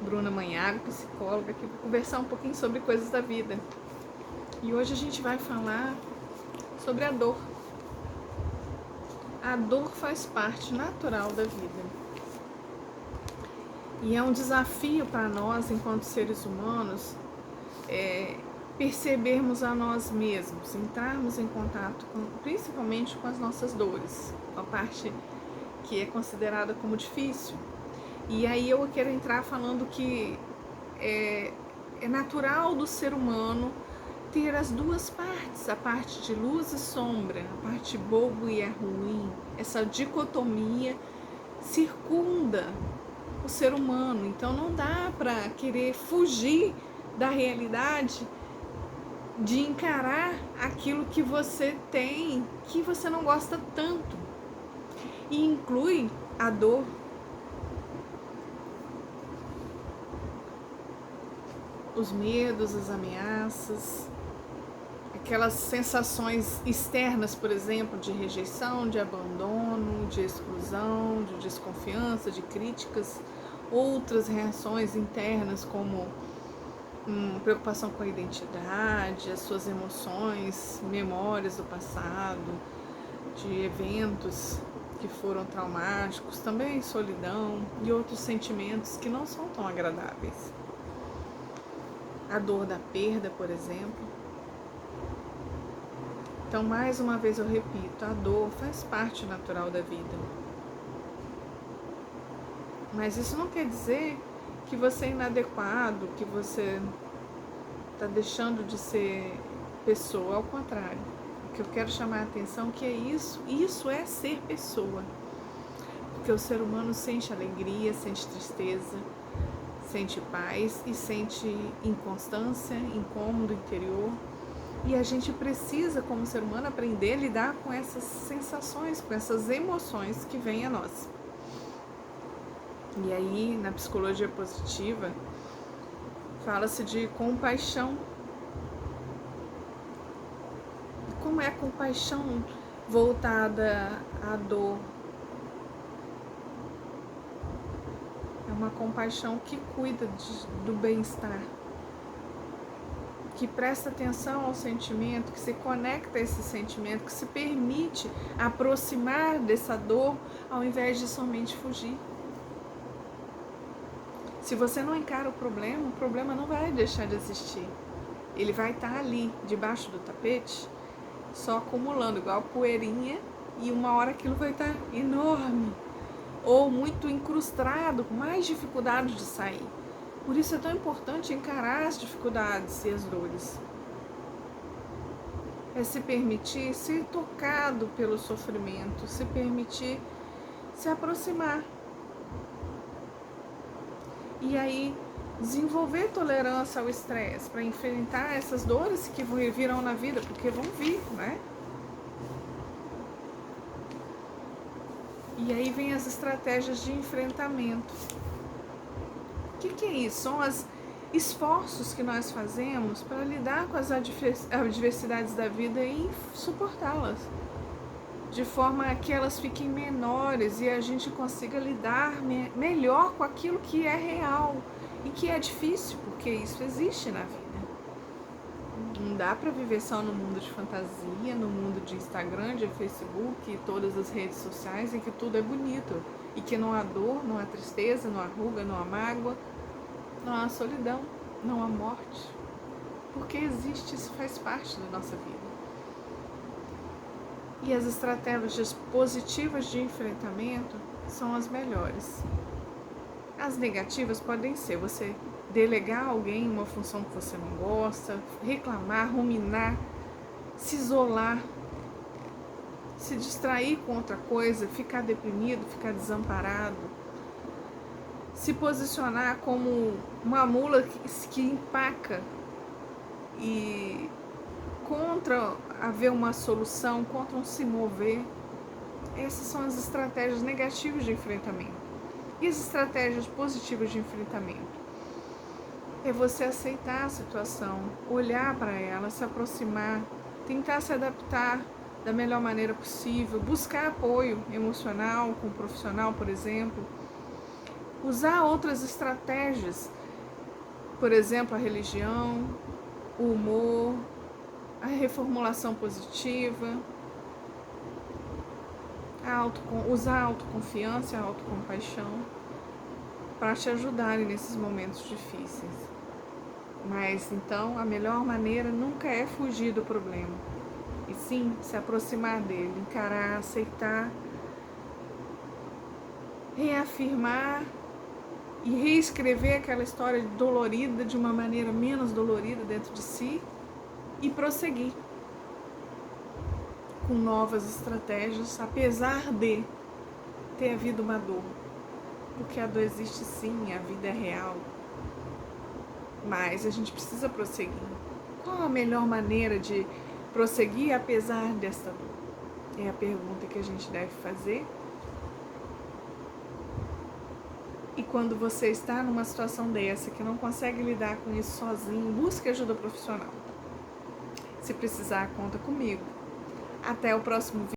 Bruna Manhago, psicóloga, aqui para conversar um pouquinho sobre coisas da vida. E hoje a gente vai falar sobre a dor. A dor faz parte natural da vida. E é um desafio para nós, enquanto seres humanos, percebermos a nós mesmos, entrarmos em contato principalmente com as nossas dores, com a parte que é considerada como difícil. E aí eu quero entrar falando que é natural do ser humano ter as duas partes, a parte de luz e sombra, a parte boa e a ruim. Essa dicotomia circunda o ser humano, então não dá para querer fugir da realidade, de encarar aquilo que você tem, que você não gosta tanto, e inclui a dor. Os medos, as ameaças, aquelas sensações externas, por exemplo, de rejeição, de abandono, de exclusão, de desconfiança, de críticas, outras reações internas como preocupação com a identidade, as suas emoções, memórias do passado, de eventos que foram traumáticos, também solidão e outros sentimentos que não são tão agradáveis. A dor da perda, por exemplo. Então, mais uma vez eu repito, a dor faz parte natural da vida. Mas isso não quer dizer que você é inadequado, que você está deixando de ser pessoa, ao contrário. O que eu quero chamar a atenção que é isso é ser pessoa. Porque o ser humano sente alegria, sente tristeza, sente paz e sente inconstância, incômodo interior. E a gente precisa, como ser humano, aprender a lidar com essas sensações, com essas emoções que vêm a nós. E aí, na psicologia positiva, fala-se de compaixão. Como é a compaixão voltada à dor? É uma compaixão que cuida do bem-estar, que presta atenção ao sentimento, que se conecta a esse sentimento, que se permite aproximar dessa dor ao invés de somente fugir. Se você não encara o problema não vai deixar de existir. Ele vai estar ali, debaixo do tapete, só acumulando, igual poeirinha, e uma hora aquilo vai estar enorme, ou muito incrustado, com mais dificuldade de sair. Por isso é tão importante encarar as dificuldades e as dores. É se permitir ser tocado pelo sofrimento, se permitir se aproximar. E aí, desenvolver tolerância ao estresse para enfrentar essas dores que virão na vida, porque vão vir, né? E aí vem as estratégias de enfrentamento. O que é isso? São os esforços que nós fazemos para lidar com as adversidades da vida e suportá-las, de forma a que elas fiquem menores e a gente consiga lidar melhor com aquilo que é real e que é difícil, porque isso existe na vida. Não dá para viver só no mundo de fantasia, no mundo de Instagram, de Facebook e todas as redes sociais em que tudo é bonito e que não há dor, não há tristeza, não há ruga, não há mágoa, não há solidão, não há morte. Porque existe, isso faz parte da nossa vida. E as estratégias positivas de enfrentamento são as melhores. As negativas podem ser você delegar a alguém uma função que você não gosta, reclamar, ruminar, se isolar, se distrair com outra coisa, ficar deprimido, ficar desamparado, se posicionar como uma mula que empaca e contra haver uma solução, contra um se mover. Essas são as estratégias negativas de enfrentamento. E as estratégias positivas de enfrentamento? É você aceitar a situação, olhar para ela, se aproximar, tentar se adaptar da melhor maneira possível, buscar apoio emocional com um profissional, por exemplo, Usar outras estratégias, por exemplo, a religião, o humor, a reformulação positiva, usar a autoconfiança e a autocompaixão para te ajudarem nesses momentos difíceis. Mas então a melhor maneira nunca é fugir do problema, e sim se aproximar dele, encarar, aceitar, reafirmar e reescrever aquela história dolorida de uma maneira menos dolorida dentro de si e prosseguir com novas estratégias, apesar de ter havido uma dor, porque a dor existe sim, a vida é real, mas a gente precisa prosseguir. Qual a melhor maneira de prosseguir apesar desta dor? É a pergunta que a gente deve fazer. E quando você está numa situação dessa, que não consegue lidar com isso sozinho, busque ajuda profissional. Se precisar, conta comigo. Até o próximo vídeo.